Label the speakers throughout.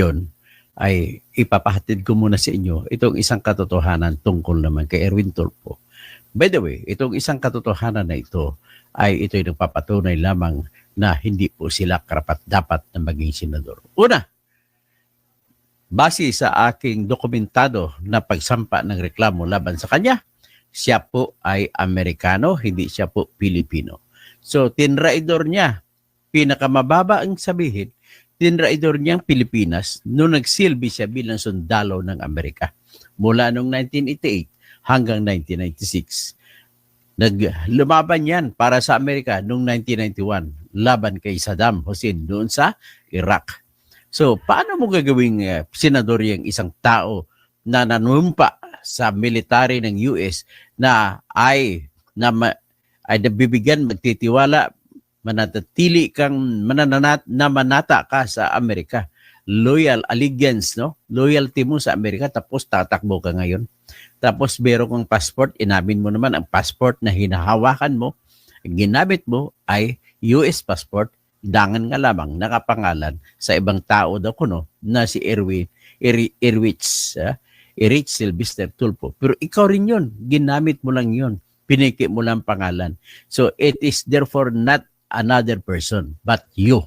Speaker 1: Ngayon, ay ipapahatid ko muna sa inyo itong isang katotohanan tungkol naman kay Erwin Tulfo. By the way, itong isang katotohanan na ito ay ito'y nagpapatunay lamang na hindi po sila karapat-dapat na maging senador. Una, base sa aking dokumentado na pagsampa ng reklamo laban sa kanya, siya po ay Amerikano, hindi siya po Pilipino. So, tinraidor niya, pinakamababa ang sabihin, tinraidor niyang Pilipinas nung nagsilbi siya bilang sundalo ng Amerika mula noong 1988 hanggang 1996. Lumaban yan para sa Amerika noong 1991 laban kay Saddam Hussein doon sa Iraq. So, paano mo gagawing senador yung isang tao na nanumpa sa military ng US na ay nabibigyan, magtitiwala, manatili kang manata ka sa Amerika. Loyal allegiance, no? Loyalty mo sa Amerika, tapos tatakbo ka ngayon. Tapos meron kang passport, inamin mo naman ang passport na hinahawakan mo, ginamit mo ay US passport, dangan nga lamang nakapangalan sa ibang tao daw kuno na si Erich Sylvester Tulfo. Pero ikaw rin yun, ginamit mo lang yun, piniki mo lang pangalan. So it is therefore not another person but you.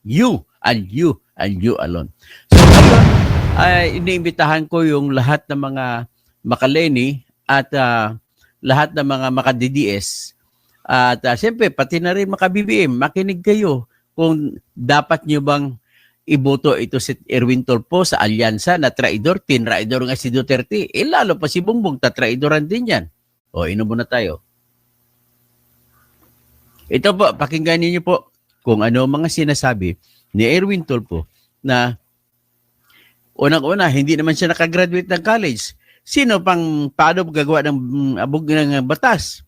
Speaker 1: You and you and you alone. So ngayon, iniimbitahan ko yung lahat ng mga makaleni at lahat ng mga maka-DDS at siyempre pati na rin maka-BBM, makinig kayo kung dapat nyo bang iboto ito si Erwin Tulfo sa alyansa na traidor, tinraidor nga si Duterte. Lalo pa si Bongbong, tatraidoran din yan. O, inom muna tayo. Ito po, pakinggan niyo po kung ano mga sinasabi ni Erwin Tulfo na unang-una, hindi naman siya nakagraduate ng college. Sino pang paano gagawa ng batas?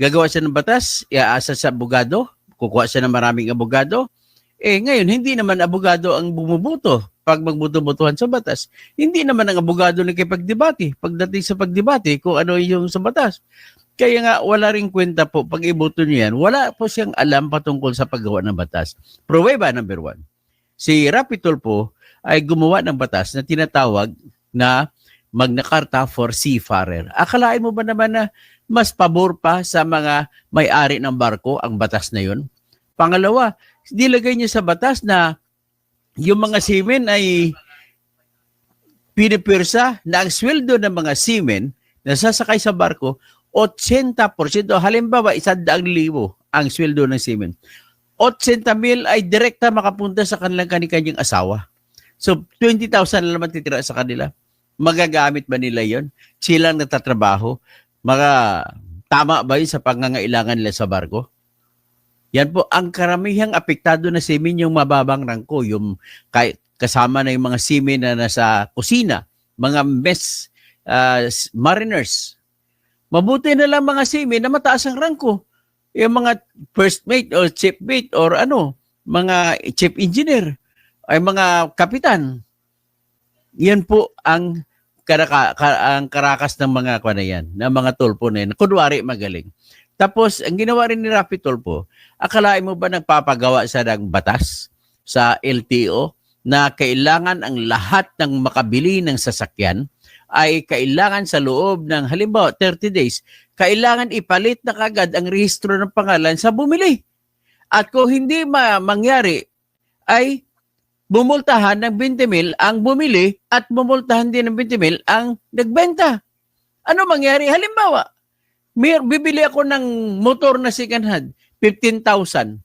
Speaker 1: Gagawa siya ng batas, iaasa sa abogado, kukuha siya ng maraming abogado. Ngayon, hindi naman abogado ang bumubuto pag magbuto-butuhan sa batas. Hindi naman ang abogado nakipagdebate pagdating sa pagdebate kung ano yung sa batas. Kaya nga, wala rin kwenta po, pag iboto niya yan, wala po siyang alam patungkol sa paggawa ng batas. Pruweba number 1. Si Rapi Tulfo ay gumawa ng batas na tinatawag na Magna Carta for Seafarer. Akalain mo ba naman na mas pabor pa sa mga may-ari ng barko ang batas na yun? Pangalawa, nilagay niya sa batas na yung mga seamen ay pinipirsa na ang sweldo ng mga seamen na sasakay sa barko 80%, halimbawa 100,000 ang sweldo ng seamen. 80,000 ay direkta makapunta sa kanilang kanyang asawa. So 20,000 na naman titira sa kanila. Magagamit ba nila yon? Silang nagtatrabaho? Tama ba yun sa pangangailangan nila sa barko? Yan po, ang karamihang apektado na seamen yung mababang rangko, yung kasama na yung mga seamen na nasa kusina, mga mess mariners. Mabuti na lang mga seamen na mataas ang rangko. Yung mga first mate or chief mate or mga chief engineer ay mga kapitan. Yan po ang karakas ng mga yan, ng mga Tulfo na yan. Kunwari magaling. Tapos, ang ginawa rin ni Rapi Tulfo, akalain mo ba nagpapagawa siya ng batas sa LTO na kailangan ang lahat ng makabili ng sasakyan ay kailangan sa loob ng halimbawa 30 days, kailangan ipalit na kagad ang rehistro ng pangalan sa bumili. At kung hindi mangyari, ay bumultahan ng 20,000 ang bumili at bumultahan din ng 20,000 ang nagbenta. Ano mangyari? Halimbawa, bibili ako ng motor na second hand, 15,000.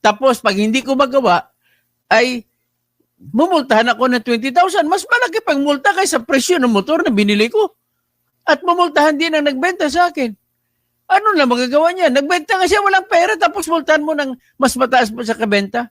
Speaker 1: Tapos pag hindi ko magawa, ay mumultahan ako ng 20,000. Mas malaki pang multa kaysa presyo ng motor na binili ko. At mumultahan din ang nagbenta sa akin. Ano na magagawa niya? Nagbenta nga siya, walang pera, tapos multahan mo ng mas mataas pa sa kabenta.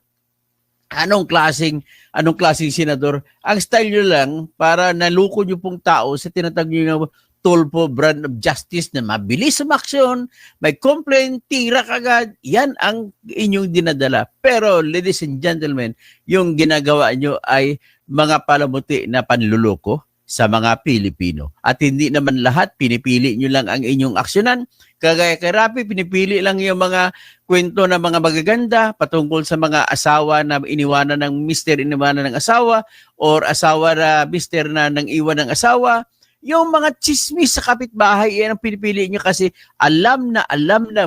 Speaker 1: Anong klaseng senador? Ang style nyo lang para naluko nyo pong tao sa tinatag nyo ng Tulfo brand of justice na mabilis sa aksyon, may complaint, tira kagad, yan ang inyong dinadala. Pero ladies and gentlemen, yung ginagawa nyo ay mga palamuti na panluloko. sa mga Pilipino. At hindi naman lahat pinipili nyo lang ang inyong aksyonan. Kagaya kay Rapi, pinipili lang yung mga kwento ng mga magaganda patungkol sa mga asawa na iniwanan ng mister, iniwanan ng asawa, or asawa na mister na nang iwan ng asawa. Yung mga chismis sa kapitbahay, yan ang pinipili nyo kasi alam na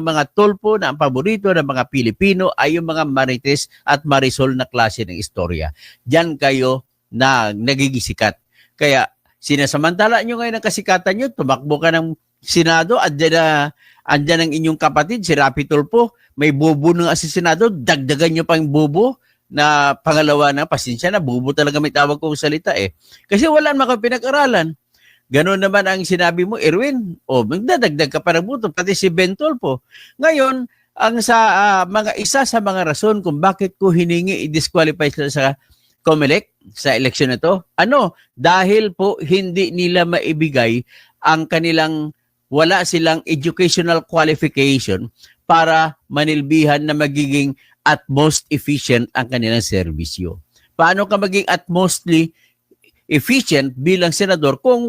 Speaker 1: mga tulpo na ang paborito ng mga Pilipino ay yung mga Marites at Marisol na klase ng istorya. Diyan kayo na nagigisikat. Kaya sinasamantala nyo ngayon ang kasikatan nyo, tumakbo ka ng Senado, andyan ang inyong kapatid, si Rapi Tulfo, may bobo ng Senado, dagdagan nyo pang bobo na pangalawa na, pasensya na, bobo talaga may tawag kong salita eh. Kasi wala naman kang pinag-aralan. Ganon naman ang sinabi mo, Erwin, magdadagdag ka pa ng boto, pati si Ben Tulfo. Ngayon, ang isa sa mga rason kung bakit ko hiningi i-disqualify sila sa COMELEC sa eleksyon na to, dahil po hindi nila maibigay ang kanilang, wala silang educational qualification para manilbihan na magiging at most efficient ang kanilang serbisyo. Paano ka maging at mostly efficient bilang senador kung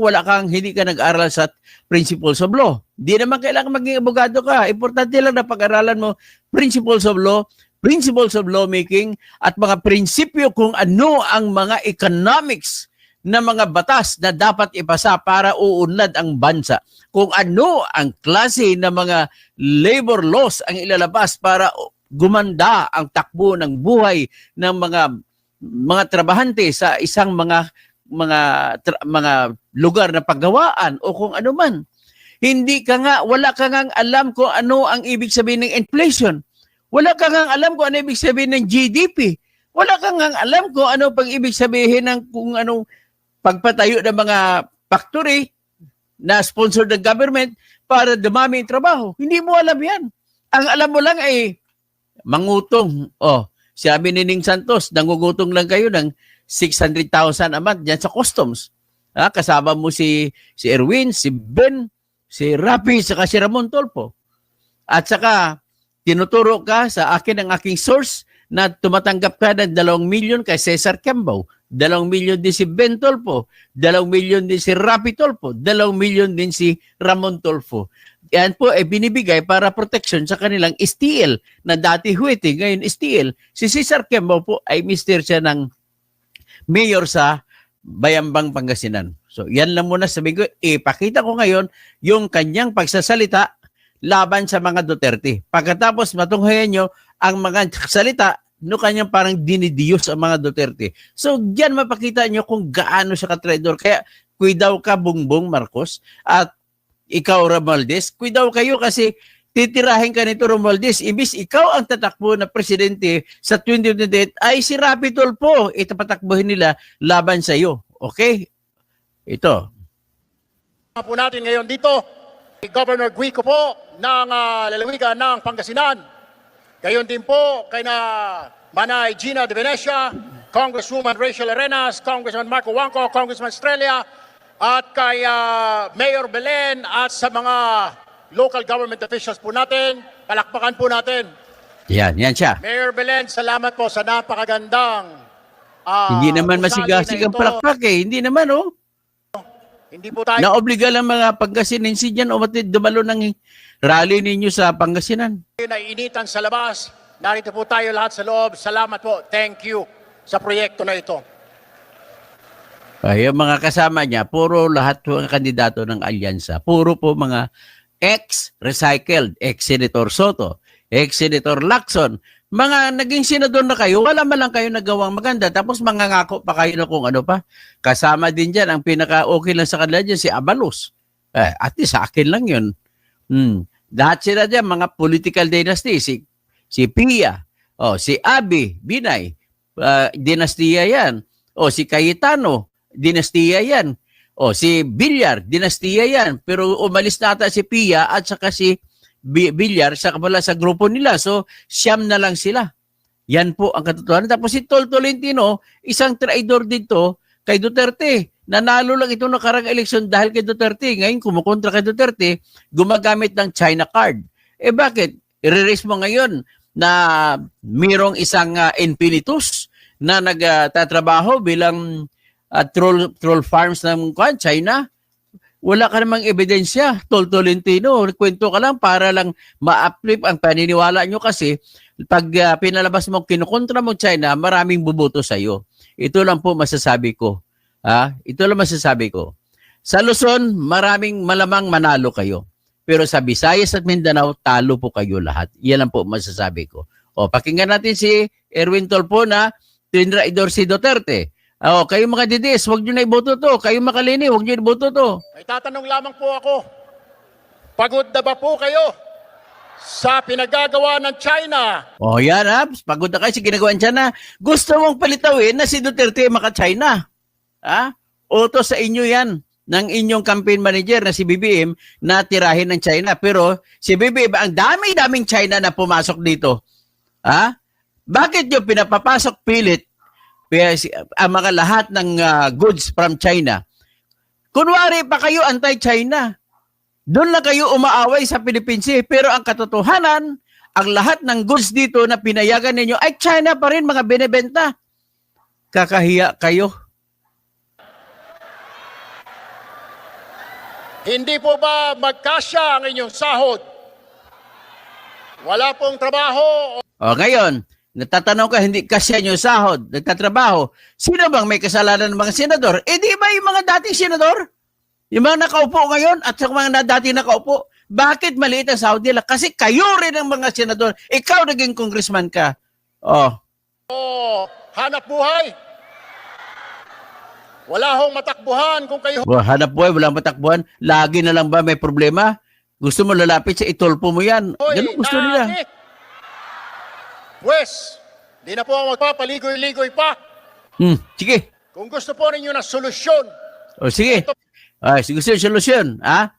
Speaker 1: hindi ka nag-aral sa principles of law? Di naman kailangan maging abogado ka. Importante lang na pag-aralan mo principles of law, principles of lawmaking, at mga prinsipyo kung ano ang mga economics na mga batas na dapat ipasa para uunlad ang bansa. Kung ano ang klase ng mga labor laws ang ilalabas para gumanda ang takbo ng buhay ng mga trabahante sa isang mga lugar na paggawaan o kung ano man. Wala ka nga alam kung ano ang ibig sabihin ng inflation. Wala ka nga alam kung ano ibig sabihin ng GDP. Wala ka nga alam kung ano pang ibig sabihin ng kung anong pagpatayo ng mga factory na sponsored ng government para dumami ang trabaho. Hindi mo alam yan. Ang alam mo lang ay mangutong. Sabi ni Ning Santos, nangugutong lang kayo ng 600,000 a month dyan sa customs. Kasama mo si Erwin, si Ben, si Rapi, saka si Ramon Tulfo. At saka tinuturo ka sa akin ang aking source na tumatanggap ka ng 2 milyon kay Cesar Cambaw, 2 milyon din si Ben Tulfo, 2 milyon din si Rapi Tulfo, 2 milyon din si Ramon Tulfo. Yan po ay binibigay para protection sa kanilang STL na dati Huete, ngayon STL. Si Cesar Cambaw po ay mister siya ng mayor sa Bayambang, Pangasinan. So yan lang muna sabi ko, ipakita ko ngayon yung kanyang pagsasalita laban sa mga Duterte. Pagkatapos matunghayan nyo ang mga salita no kanyang parang dinidiyos ang mga Duterte. So diyan mapakita nyo kung gaano siya ka-traidor. Kaya kuidaw ka Bongbong Marcos at ikaw Romualdez, kuidaw kayo kasi titirahin ka nito Romualdez. Ibis ikaw ang tatakbo na presidente sa 2028 ay si Rapi Tulfo. Ito patakbohin nila laban sa iyo. Okay? Ito.
Speaker 2: Po natin ngayon dito, Governor Guico po ng lalawigan ng Pangasinan. Gayon din po kay na Manay Gina de Venecia, Congresswoman Rachel Arenas, Congressman Marco Wangco, Congressman Estrella, at kay Mayor Belen at sa mga local government officials po natin. Palakpakan po natin.
Speaker 1: Yan siya.
Speaker 2: Mayor Belen, salamat po sa napakagandang
Speaker 1: hindi naman masigasig ang palakpak eh. Hindi naman
Speaker 2: Hindi po tayo
Speaker 1: naobliga lang mga Pangasinense dyan dumalo ng rally ninyo sa Pangasinan.
Speaker 2: Naiinitan sa labas. Narito po tayo lahat sa loob. Salamat po. Thank you sa proyekto na ito.
Speaker 1: Yung mga kasama niya, puro lahat po ang kandidato ng alyansa. Puro po mga ex-recycled, ex-Senator Soto, ex-Senator Lacson. Mga naging senador na kayo, wala man lang kayo nagawang maganda. Tapos mangangako pa kayo na kung ano pa. Kasama din dyan, ang pinaka-okay lang sa kanila dyan, si Abalos. At sa akin lang yun. Lahat sila dyan, mga political dynasty. Si Pia, si Abi, Binay, dinastiya yan. Si Cayetano, dinastiya yan. Si Villar, dinastiya yan. Pero umalis na ata si Pia at saka si Villar sa grupo nila. So, siyam na lang sila. Yan po ang katotohanan. Tapos si Tol Tolentino, isang traidor dito kay Duterte. Nanalo lang ito nakarang eleksyon dahil kay Duterte. Ngayon, kumukontra kay Duterte, gumagamit ng China card. Bakit? I-release mo ngayon na mayroong isang Infinitus na nagtatrabaho bilang troll farms ng China. Wala ka namang ebidensya. Tol-Tolentino, kwento ka lang para lang ma-uplift ang paniniwala nyo kasi pag pinalabas mo, kinukontra mo China, maraming buboto sa'yo. Ito lang po masasabi ko. Ito lang masasabi ko. Sa Luzon, maraming malamang manalo kayo. Pero sa Visayas at Mindanao, talo po kayo lahat. Yan lang po masasabi ko. O, pakinggan natin si Erwin Tolpo na tinraidor si Duterte. O, kayo mga DDS, huwag nyo na iboto to. Kayo makalini, huwag nyo iboto to.
Speaker 2: May tatanong lamang po ako, pagod na ba po kayo sa pinagagawa ng China?
Speaker 1: O, yan ha. Pagod na kayo sa ginagawa niya na gusto mong palitawin na si Duterte maka-China. Utos sa inyo yan ng inyong campaign manager na si BBM na tirahin ng China. Pero si BBM, ang dami-daming China na pumasok dito. Bakit nyo pinapapasok pilit ang mga lahat ng goods from China? Kunwari pa kayo anti-China. Doon na kayo umaaway sa Philippines. Pero ang katotohanan, ang lahat ng goods dito na pinayagan ninyo ay China pa rin mga binebenta. Kakahiya kayo.
Speaker 2: Hindi po ba magkasya ang inyong sahod? Wala pong trabaho.
Speaker 1: O ngayon, natatanong ka, hindi kasya yung sahod, nagtatrabaho. Sino bang may kasalanan ng mga senador? Di ba yung mga dating senador? Yung mga nakaupo ngayon at sa mga dating nakaupo, bakit maliit ang sahod nila? Kasi kayo rin ang mga senador. Ikaw naging congressman ka.
Speaker 2: Hanap buhay. Wala hong matakbuhan kung kayo...
Speaker 1: Hanap buhay, walang matakbuhan. Lagi na lang ba may problema? Gusto mo lalapit sa itolpo mo yan. Ganun gusto nila.
Speaker 2: Pwes, di na po ako magpapaligoy-ligoy pa.
Speaker 1: Sige.
Speaker 2: Kung gusto po ninyo na solusyon.
Speaker 1: Sige. Gusto yung solusyon.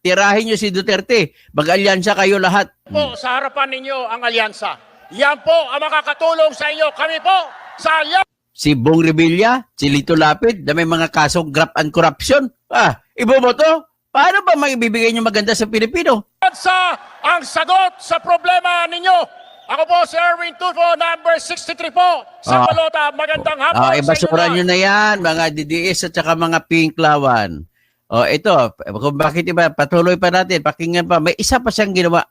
Speaker 1: Tirahin nyo si Duterte. Mag-alyansa kayo lahat.
Speaker 2: Po, sa harapan ninyo ang alyansa. Yan po ang makakatulong sa inyo. Kami po sa alyansa.
Speaker 1: Si Bong Revilla, si Lito Lapid, na may mga kasong graft and corruption. Iboboto? Paano ba maibibigay nyo maganda sa Pilipino?
Speaker 2: Ang sagot sa problema ninyo. Ako po si Erwin Tulfo, number 63 po sa Balota. Magandang hapon sa inyo.
Speaker 1: Ibasura nyo na yan, mga DDS at saka mga Pinklawan. Ito, kung bakit iba, patuloy pa natin, pakinggan pa. May isa pa siyang ginawa.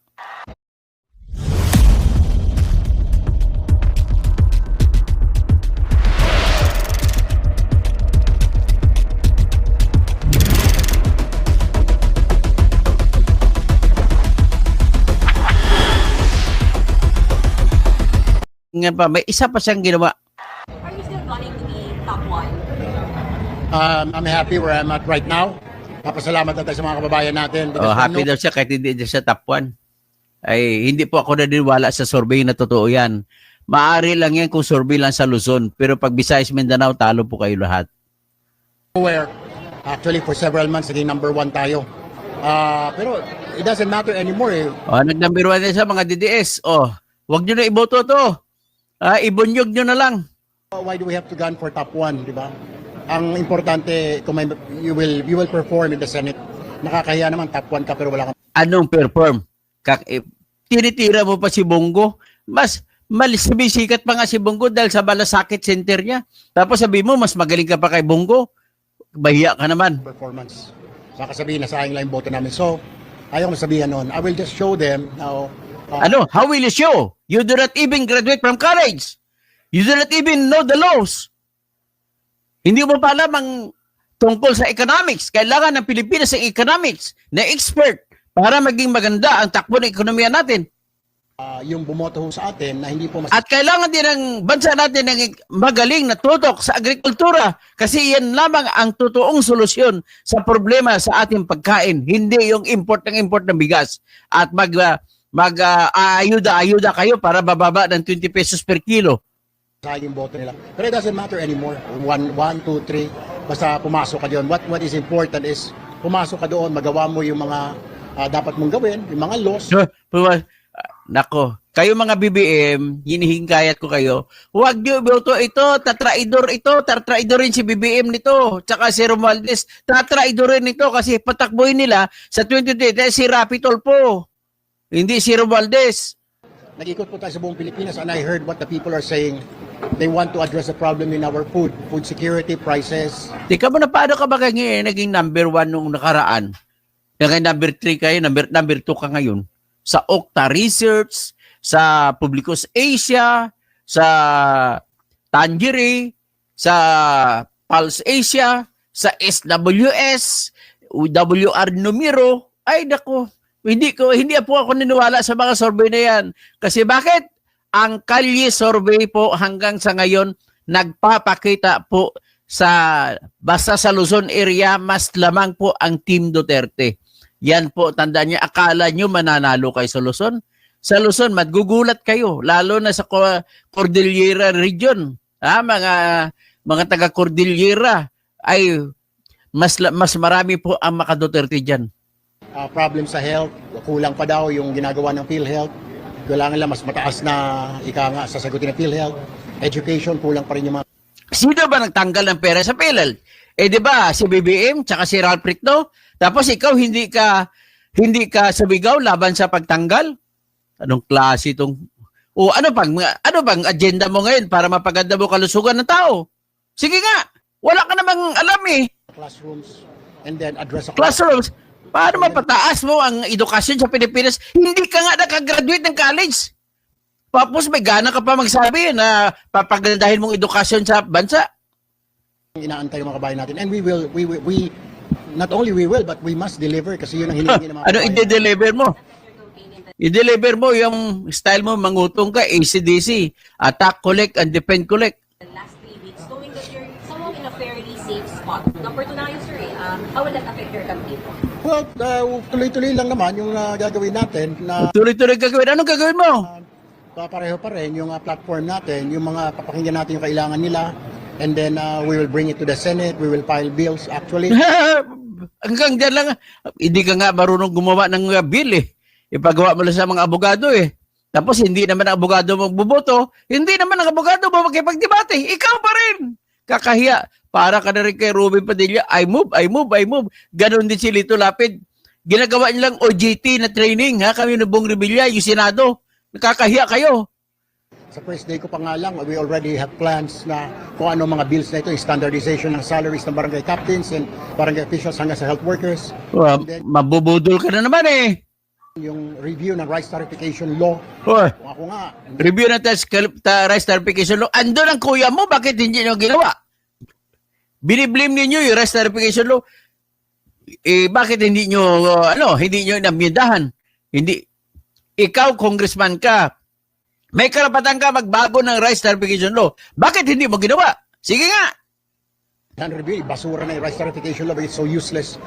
Speaker 1: May isa pa siyang ginawa.
Speaker 3: Are you still planning to be top one?
Speaker 2: I'm happy where I'm at right now. Papasalamat natin sa mga kababayan natin.
Speaker 1: Happy daw siya kahit hindi siya top 1. Ay, hindi po ako naniniwala sa survey na totoo yan. Maari lang yan kung survey lang sa Luzon. Pero pag Visayas Mindanao, talo po kayo lahat.
Speaker 2: Where actually for several months naging number 1 tayo. Pero it doesn't matter anymore.
Speaker 1: Nag-number 1 din sa mga DDS. Wag nyo na iboto to. Ibunyog nyo na lang.
Speaker 2: Why do we have to gun for top 1, di ba? Ang importante, kung you will perform in the Senate. Nakakahiya naman, top 1 ka pero wala kang...
Speaker 1: Anong perform? Tinitira mo pa si Bongo? Mas sikat pa nga si Bongo dahil sa Balasakit Center niya. Tapos sabi mo, mas magaling ka pa kay Bongo. Bahiya ka naman.
Speaker 2: Performance. Saka sabihin na sayang lang yung boto namin. So, ayaw ko sabihin noon. I will just show them how...
Speaker 1: How will you show? You do not even graduate from college. You do not even know the laws. Hindi mo pa alam ang tungkol sa economics. Kailangan ng Pilipinas ng economics na expert para maging maganda ang takbo ng ekonomiya natin.
Speaker 2: Yung bumoto sa atin na hindi po
Speaker 1: At kailangan din ng bansa natin ng magaling na tutok sa agrikultura kasi yan lamang ang totoong solusyon sa problema sa ating pagkain. Hindi yung import ng bigas. At ayuda kayo para bababa ng 20 pesos per kilo.
Speaker 2: Sayang yung boto nila. Pero it doesn't matter anymore. 1, 2, 3. Basta pumasok ka doon. What is important is pumasok ka doon, magawa mo yung mga dapat mong gawin, yung mga laws.
Speaker 1: Nako, kayo mga BBM, hinihingkayat ko kayo, huwag niyo iboto ito, tatraidorin si BBM nito, tsaka si Romualdez, tatraidorin nito kasi patakboy nila sa 2020 si Rapi Tulfo, hindi si Romualdez.
Speaker 2: Nag-ikot po tayo sa buong Pilipinas and I heard what the people are saying They want to address the problem in our food security, prices.
Speaker 1: Tika mo na paano ka ba naging number 1 nung nakaraan? Naging number 3 kayo, number 2 ka ngayon. Sa Okta Research, sa Publicus Asia, sa Tangeray, sa Pulse Asia, sa SWS, WR Numero. Ay nako, hindi po ako niniwala sa mga survey na yan. Kasi bakit? Ang Kalye survey po hanggang sa ngayon nagpapakita po basta sa Luzon area mas lamang po ang Team Duterte. Yan po, tandaan niyo, akala niyo mananalo kayo sa Luzon. Sa Luzon, magugulat kayo, lalo na sa Cordillera region. Mga taga Cordillera ay mas marami po ang maka-Duterte dyan.
Speaker 2: Problem sa health, kulang pa daw yung ginagawa ng PhilHealth. Kailangan lang mas mataas na sasagutin ng PhilHealth. Education, kulang pa rin yung mga...
Speaker 1: Sino ba nagtanggal ng pera sa PhilHealth? Di ba si BBM tsaka si Ralph Ricto? Tapos ikaw hindi ka sabigaw laban sa pagtanggal? Anong klase itong... ano bang agenda mo ngayon para mapaganda mo kalusugan ng tao? Sige nga, wala ka namang alam eh.
Speaker 2: Classrooms, and then address
Speaker 1: Classrooms. Paano mapataas mo ang edukasyon sa Pilipinas? Hindi ka nga nakagraduate ng college. Tapos may gana ka pa magsabi na papagandahin mong edukasyon sa bansa.
Speaker 2: Inaantay yung mga kabayan natin. And we not only we will, but we must deliver kasi yun ang hinihingi ng mga
Speaker 1: Ano
Speaker 2: kabayan.
Speaker 1: i-deliver mo? I-deliver mo yung style mo, mangutong ka, ACDC, attack, collect, and defend, collect.
Speaker 3: The last 3 weeks, knowing that you're somewhat in a fairly safe spot. Number 2 na kayo, sir. How will that affect your campaign?
Speaker 2: Well, tuloy-tuloy lang naman yung gagawin natin na
Speaker 1: Tuloy-tuloy gagawin. Anong gagawin mo?
Speaker 2: pareho pa rin yung platform natin, yung mga papakinggan natin yung kailangan nila, and then we will bring it to the Senate, we will file bills actually.
Speaker 1: Hanggang dyan lang. Hindi ka nga marunong gumawa ng bill eh. Ipagawa mo lang sa mga abogado eh. Tapos hindi naman ang abogado magbuboto, hindi naman ang abogado mo makipagdebate. Ikaw pa rin. Kakahiya. Para ka na rin kay Ruben Padilla, I move. Ganon din si Lito Lapid. Ginagawa nilang OJT na training, ha? Kami ng Bong Revilla, yung Senado. Nakakahiya kayo.
Speaker 2: Sa first day ko pa nga lang, we already have plans na kung ano mga bills na ito, yung standardization ng salaries ng barangay captains and barangay officials hanggang sa health workers.
Speaker 1: Well, mabubudol ka na naman eh.
Speaker 2: Yung review ng rice tarification law.
Speaker 1: Oh,
Speaker 2: Kung ako nga,
Speaker 1: review ng rice tarification law. Andun ang kuya mo, bakit hindi nyo ginawa? Biniblame ninyo yung rice tarification law. Bakit hindi nyo, hindi nyo inamyendahan? Hindi. Ikaw, congressman ka. May karapatan ka magbago ng rice tarification law. Bakit hindi mo ginawa? Sige nga.
Speaker 2: review, basura na yung rice tarification law, but it's so useless.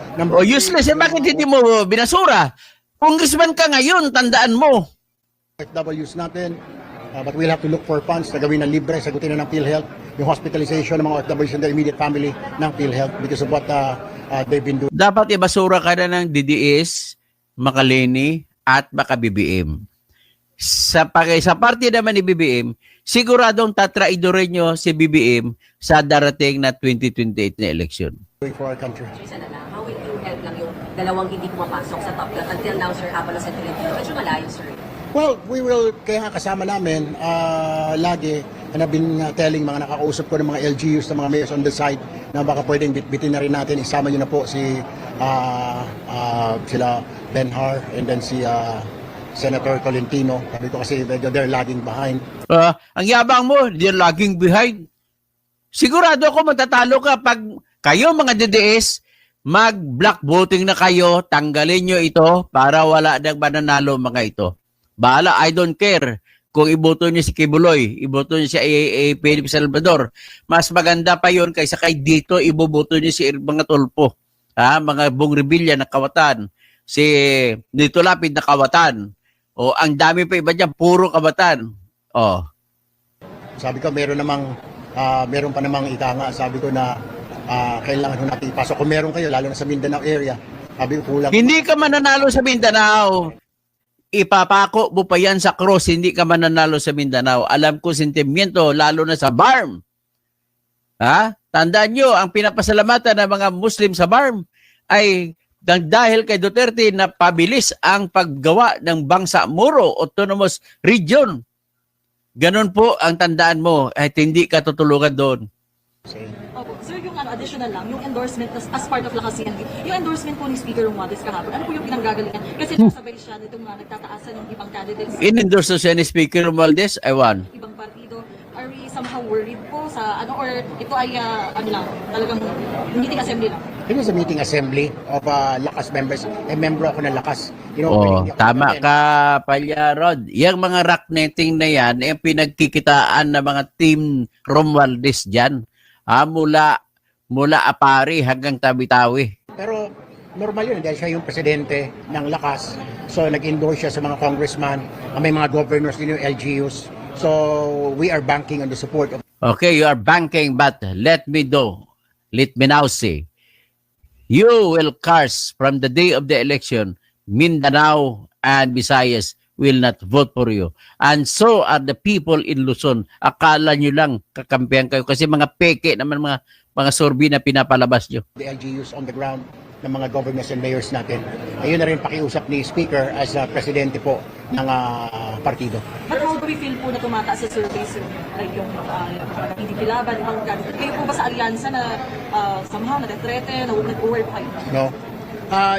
Speaker 1: Useless. Bakit hindi mo binasura? Congressman ka ngayon, tandaan mo.
Speaker 2: FWs natin, but we'll have to look for funds na gawin na libre, sagutin na ng PhilHealth, yung hospitalization ng mga OFWs and their immediate family ng PhilHealth because of what they've been doing.
Speaker 1: Dapat ibasura ka na ng DDS, Makaleni, at Maka-BBM. Sa parte naman ni BBM, siguradong tatraidorin nyo si BBM sa darating na 2028 na eleksyon.
Speaker 2: For our country.
Speaker 3: Isa na lang, how will you help lang yung dalawang hindi pumapasok sa top 10? Until now, sir, Apollo sa Tolentino. Medyo malayo, sir.
Speaker 2: Well, we will, kaya nga kasama namin lagi, and I've been telling mga nakakausap ko ng mga LGUs, ng mga mayors on the side, na baka pwedeng bitbitin na rin natin, isama nyo na po si sila Benhar and then si Senator Tolentino. Sabi ko kasi they're lagging behind.
Speaker 1: Ang yabang mo, they're lagging behind. Sigurado ako matatalo ka pag kayo mga DDS, mag-block voting na kayo, tanggalin nyo ito para wala nang mananalo mga ito. Bahala, I don't care. Kung iboto niyo si Kibuloy, iboto niyo si Philip Salvador, mas maganda pa yon kaysa kay dito iboboto niyo si mga tulpo. Mga Bong Revilla na kawatan, si Lito Lapid na kawatan. Ang dami pa iba dyan, puro kawatan.
Speaker 2: Sabi ko, meron pa namang itanga. Sabi ko na kailangan natin ipasok. Kung meron kayo, lalo na sa Mindanao area, sabi ko kulang.
Speaker 1: Hindi ka mananalo sa Mindanao. Ipapako mo pa yan sa cross, hindi ka mananalo sa Mindanao. Alam ko sentimiento, lalo na sa BARM. Tandaan nyo, ang pinapasalamatan ng mga Muslim sa BARM ay dahil kay Duterte na pabilis ang paggawa ng Bangsa Moro Autonomous Region. Ganun po ang tandaan mo at hindi ka tutulungan doon.
Speaker 4: Opo. Sir, yung additional lang, yung endorsement as part of Lakas CND, yung endorsement po ni Speaker Romualdez kahapon, ano po yung pinanggagalingan? Kasi nasabay siya nitong nagtataasan ng ibang candidates,
Speaker 1: In-endorse na siya ni Speaker Romualdez, I won.
Speaker 4: ibang partido. Are we somehow worried po sa ano, or ito ay ano lang, talagang meeting assembly lang?
Speaker 2: It was a meeting assembly of Lakas members. Member ako ng Lakas. You know,
Speaker 1: Oh,
Speaker 2: hindi ako
Speaker 1: tama
Speaker 2: attend.
Speaker 1: ka, Palyarod. Yung mga rock netting na yan, yung pinagkikitaan ng mga team Romualdez dyan. Mula Apari hanggang Tawi-Tawi.
Speaker 2: Pero normal yun dahil siya yung presidente ng Lakas. So nag-endorse siya sa mga congressman, may mga governors din yung LGUs. So we are banking on the support of
Speaker 1: Okay, you are banking, but let me now say, you will curse from the day of the election, Mindanao and Visayas will not vote for you. And so are the people in Luzon. Akala nyo lang kakampihan kayo kasi mga peke naman mga survey na pinapalabas nyo.
Speaker 2: the LGUs on the ground ng mga governors and mayors natin. Ayun na rin pakiusap ni Speaker as presidente po ng partido.
Speaker 4: But how do we feel po na tumataas sa surveys, sir? Like yung hindi pilaban, hanggang kayo po ba sa alyansa na somehow nag-threaten, nag-work kayo?
Speaker 2: No?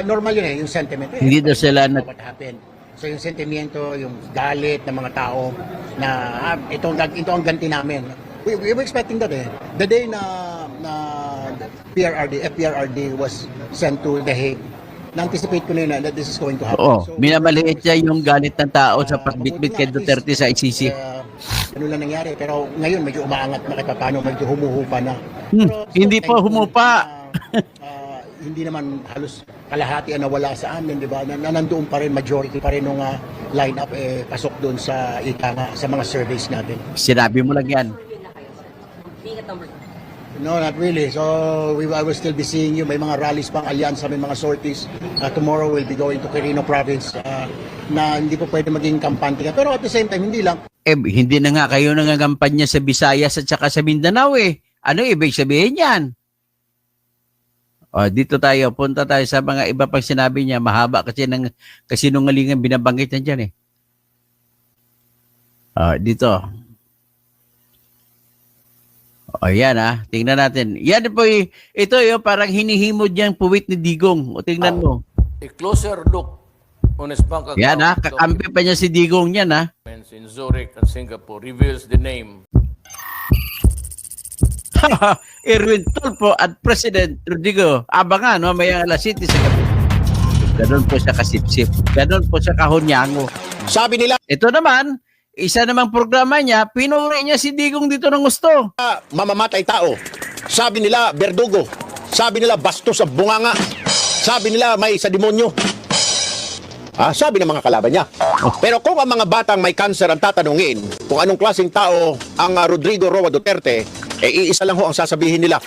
Speaker 2: Normal yun yung sentiment.
Speaker 1: Hindi daw sila
Speaker 2: What happened? So yung sentimiento, yung galit ng mga tao na ito ang ganti namin. We were expecting that The day na FPRRD was sent to The Hague, na-anticipate ko na yun that this is going to happen.
Speaker 1: Oo,
Speaker 2: So,
Speaker 1: minamaliit niya yung galit ng tao sa pagbitbit kay Duterte sa ICC.
Speaker 2: Ano lang nangyari, pero ngayon medyo umaangat na kahit paano, medyo humuhupa na.
Speaker 1: Hindi pa humupa.
Speaker 2: Hindi naman halos kalahati ang nawala sa amin, di ba? Nandoon pa rin, majority pa rin nung line-up pasok doon sa sa mga surveys natin.
Speaker 1: Sinabi mo lang yan.
Speaker 3: Survey na kayo, sir. Being at number 2.
Speaker 2: No, not really. So, I will still be seeing you. May mga rallies pang alyansa, may mga sorties. Tomorrow we'll be going to Quirino Province na hindi po pwede maging kampante ka. Pero at the same time, hindi lang.
Speaker 1: Hindi na nga kayo nangangampanya sa Visayas at saka sa Mindanao eh. Ano ibig sabihin yan? Dito tayo, punta tayo sa mga iba pang sinabi niya. Mahaba kasi ng kasinungalingan binabanggit niya dyan eh. Dito. Yan tingnan natin. Yan po ito yung parang hinihimod niyang puwit ni Digong. O tingnan mo.
Speaker 5: A closer look on his bank account
Speaker 1: Yan kakampi pa niya si Digong yan
Speaker 5: documents in Zurich and Singapore reveals the name
Speaker 1: Erwin Tulfo at President Rodrigo Abangan, may alas 7 sa gabi. Ganon po siya kasipsip. Ganon po siya kahunyango.
Speaker 2: Sabi nila,
Speaker 1: Ito naman, isa namang programa niya, pinuri niya si Digong dito ng gusto.
Speaker 6: mamamatay tao. Sabi nila, berdugo. Sabi nila, bastos sa bunganga. Sabi nila, may sa demonyo. Sabi ng mga kalaban niya. Pero kung ang mga batang may cancer ang tatanungin kung anong klaseng tao ang Rodrigo Roa Duterte, iisa lang ho ang sasabihin nila.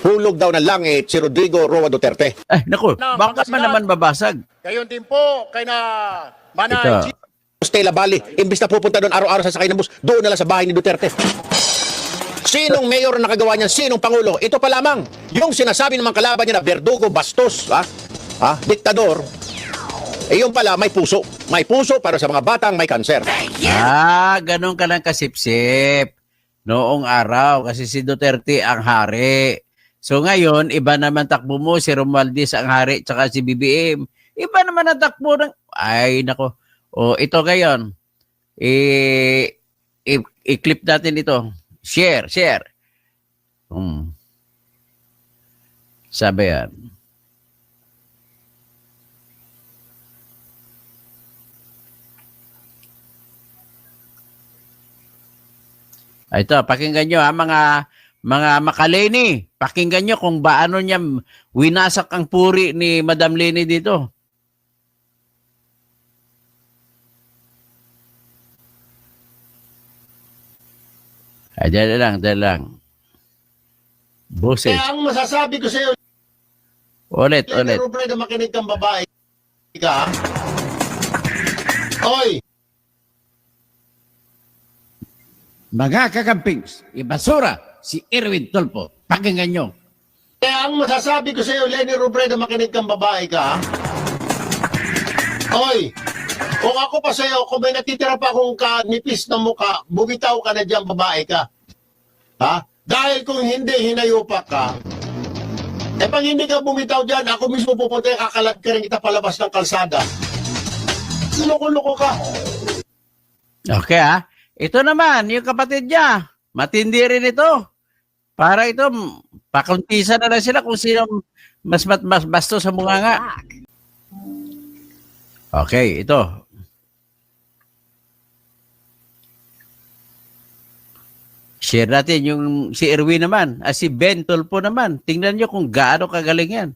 Speaker 6: Hulog daw ng langit si Rodrigo Roa Duterte.
Speaker 1: Naku, baka man naman babasag.
Speaker 2: gayon din po kay na Manay
Speaker 1: Ito.
Speaker 6: Stella Valley, imbis na pupunta doon araw-araw sa sakay ng bus, doon na lang sa bahay ni Duterte. Sinong mayor na nakagawa niyan? Sinong pangulo? Ito pa lamang. Yung sinasabi ng mga kalaban niya na berdugo, bastos, diktador, yung pala may puso. May puso para sa mga batang may kanser.
Speaker 1: Ganon ka lang kasipsip. Noong araw, kasi si Duterte ang hari. So ngayon, iba naman takbo mo, si Romualdez ang hari, tsaka si BBM. Iba naman ang takbo ng... Ay, nako. Ito ngayon. I-clip natin ito. Share. Sabi yan. Ito, pakinggan nyo mga makaleni. Pakinggan nyo kung paano niya winasak ang puri ni Madam Leni dito. Dyan lang. Boses.
Speaker 6: Kaya ang masasabi ko sa iyo,
Speaker 1: Ulit.
Speaker 6: Robre na makinig kang babae ka. Oy!
Speaker 1: Mga kakampings, ibasura si Erwin Tulfo. Pakinggan nyo.
Speaker 6: Kaya ang masasabi ko sa iyo, Lenny Robredo, makinig kang babae ka. Oy! Kung ako pa sa'yo, kung may natitira pa akong kanipis na mukha, bumitaw ka na dyan, babae ka. Ha? Dahil kung hindi, hinayupak ka, pag hindi ka bumitaw dyan, ako mismo pupunta, kakalat ka rin kita palabas ng kalsada. Loko-loko ka.
Speaker 1: Okay ito naman, yung kapatid niya, matindi rin ito. Para ito, pakuntisa na lang sila kung sino mas basto sa bunganga. Okay, ito. Share natin yung si Erwin naman, si Ben Tulfo naman. Tingnan nyo kung gaano kagaling yan.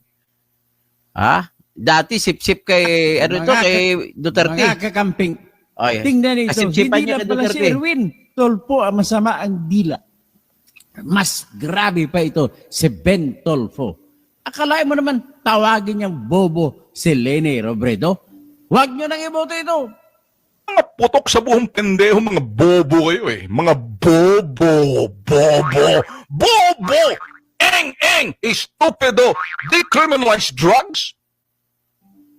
Speaker 1: Dati sip-sip kay, kay Duterte.
Speaker 7: Mga kakamping.
Speaker 1: Oh, yeah.
Speaker 7: Tingnan ito,
Speaker 1: Asip-sipan
Speaker 7: hindi
Speaker 1: niya
Speaker 7: na
Speaker 1: kay
Speaker 7: pala si
Speaker 1: Duterte.
Speaker 7: Erwin Tulfo ang masama ang dila. Mas grabe pa ito, si Ben Tulfo. Akalain mo naman, tawagin niyang bobo si Leni Robredo. Huwag niyo nang iboto ito.
Speaker 8: Mga putok sa buong pendeho, mga bobo kayo eh. Mga bobo. Eng, stupido. Decriminalize drugs?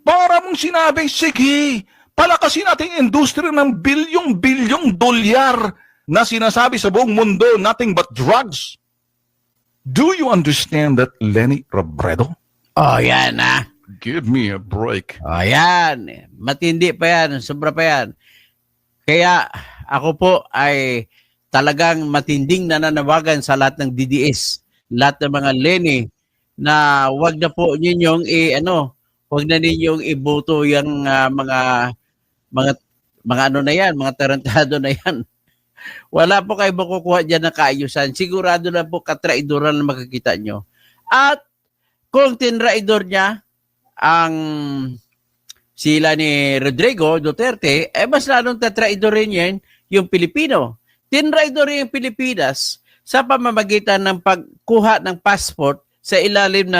Speaker 8: Para mong sinabing, sige, palakasin natin yung industriya ng bilyong-bilyong dolyar na sinasabi sa buong mundo, nothing but drugs. Do you understand that, Leni Robredo?
Speaker 1: Oh, yan
Speaker 8: Give me a break.
Speaker 1: Oh, yan. Matindi pa yan. Sobra pa yan. Kaya ako po ay talagang matinding nananawagan sa lahat ng DDS, lahat ng mga Leni, na wag na po ninyong wag na ninyong iboto yung mga ano na yan, mga tarantado na yan. Wala po kayo makukuha dyan ng kaayusan. Sigurado lang po katraidoran na makikita nyo. At kung tinraidor niya ang sila ni Rodrigo Duterte, mas lalong tatraidorin yan yung Pilipino. Tinraidorin yung Pilipinas sa pamamagitan ng pagkuha ng passport sa ilalim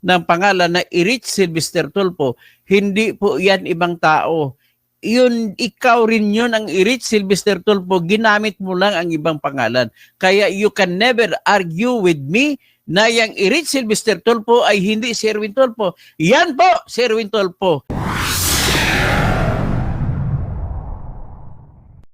Speaker 1: ng pangalan na Erich Sylvester Tulfo. Hindi po yan ibang tao. Ikaw rin yun ang Erich Sylvester Tulfo, ginamit mo lang ang ibang pangalan. Kaya you can never argue with me na yung Erich Sylvester Tulfo ay hindi si Erwin Tulfo. Yan po, si Erwin Tulfo.